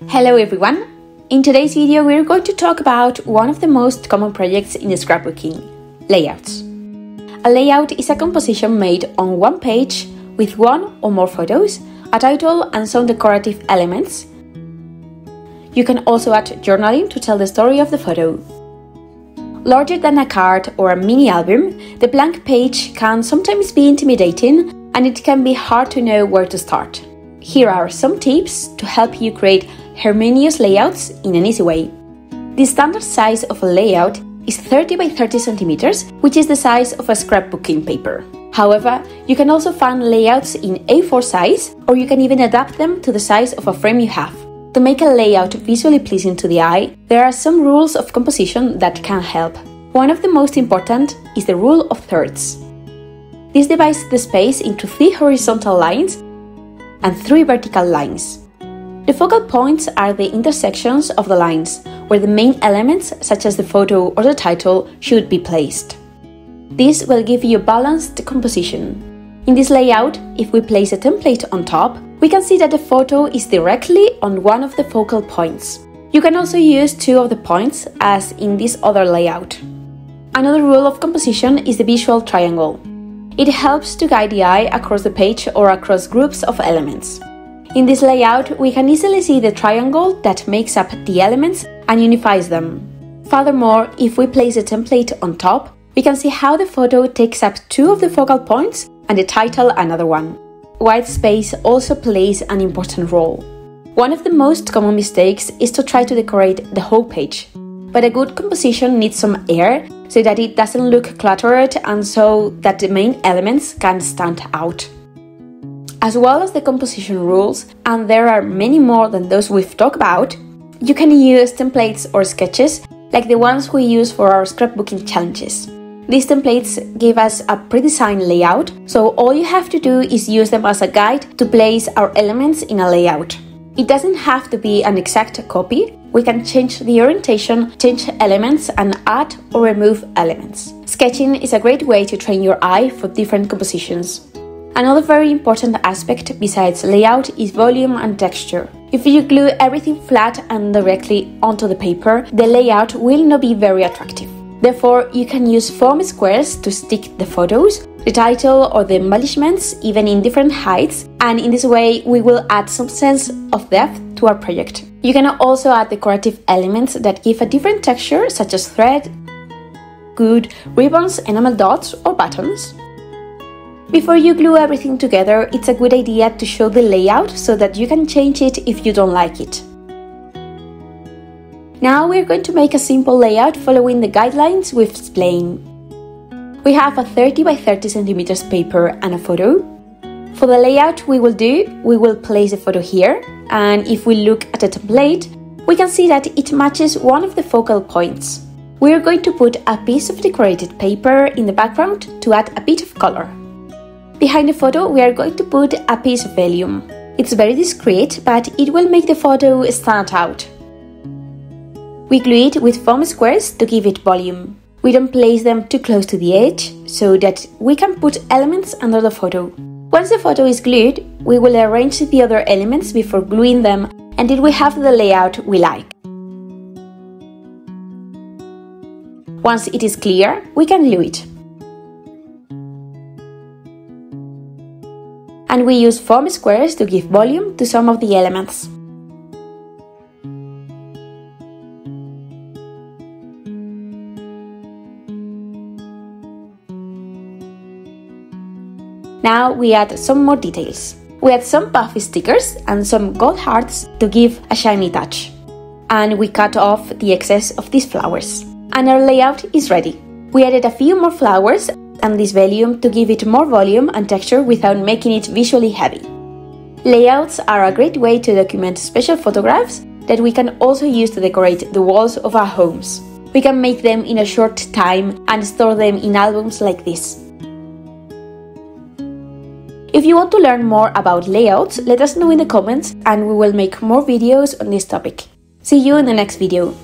Hello everyone! In today's video we're going to talk about one of the most common projects in scrapbooking, layouts. A layout is a composition made on one page with one or more photos, a title and some decorative elements. You can also add journaling to tell the story of the photo. Larger than a card or a mini album, the blank page can sometimes be intimidating and it can be hard to know where to start. Here are some tips to help you create harmonious layouts in an easy way. The standard size of a layout is 30 by 30 centimeters, which is the size of a scrapbooking paper. However, you can also find layouts in A4 size, or you can even adapt them to the size of a frame you have. To make a layout visually pleasing to the eye, there are some rules of composition that can help. One of the most important is the rule of thirds. This divides the space into 3 horizontal lines and 3 vertical lines. The focal points are the intersections of the lines, where the main elements, such as the photo or the title, should be placed. This will give you a balanced composition. In this layout, if we place a template on top, we can see that the photo is directly on one of the focal points. You can also use 2 of the points, as in this other layout. Another rule of composition is the visual triangle. It helps to guide the eye across the page or across groups of elements. In this layout, we can easily see the triangle that makes up the elements and unifies them. Furthermore, if we place a template on top, we can see how the photo takes up 2 of the focal points and the title another one. White space also plays an important role. One of the most common mistakes is to try to decorate the whole page. But a good composition needs some air so that it doesn't look cluttered and so that the main elements can stand out. As well as the composition rules, and there are many more than those we've talked about, you can use templates or sketches like the ones we use for our scrapbooking challenges. These templates give us a pre-designed layout, so all you have to do is use them as a guide to place our elements in a layout. It doesn't have to be an exact copy. We can change the orientation, change elements, and add or remove elements. Sketching is a great way to train your eye for different compositions. Another very important aspect besides layout is volume and texture. If you glue everything flat and directly onto the paper, the layout will not be very attractive. Therefore, you can use foam squares to stick the photos, the title or the embellishments even in different heights, and in this way we will add some sense of depth to our project. You can also add decorative elements that give a different texture, such as thread, wood, ribbons, enamel dots or buttons. Before you glue everything together, it's a good idea to show the layout so that you can change it if you don't like it. Now we're going to make a simple layout following the guidelines we've explained. We have a 30 by 30 centimeters paper and a photo. For the layout we will place a photo here, and if we look at the template, we can see that it matches one of the focal points. We are going to put a piece of decorated paper in the background to add a bit of color. Behind the photo, we are going to put a piece of vellum. It's very discreet, but it will make the photo stand out. We glue it with foam squares to give it volume. We don't place them too close to the edge, so that we can put elements under the photo. Once the photo is glued, we will arrange the other elements before gluing them until we have the layout we like. Once it is clear, we can glue it. And we use foam squares to give volume to some of the elements. Now we add some more details. We add some puffy stickers and some gold hearts to give a shiny touch. And we cut off the excess of these flowers. And our layout is ready. We added a few more flowers and this vellum to give it more volume and texture without making it visually heavy. Layouts are a great way to document special photographs that we can also use to decorate the walls of our homes. We can make them in a short time and store them in albums like this. If you want to learn more about layouts, let us know in the comments and we will make more videos on this topic. See you in the next video.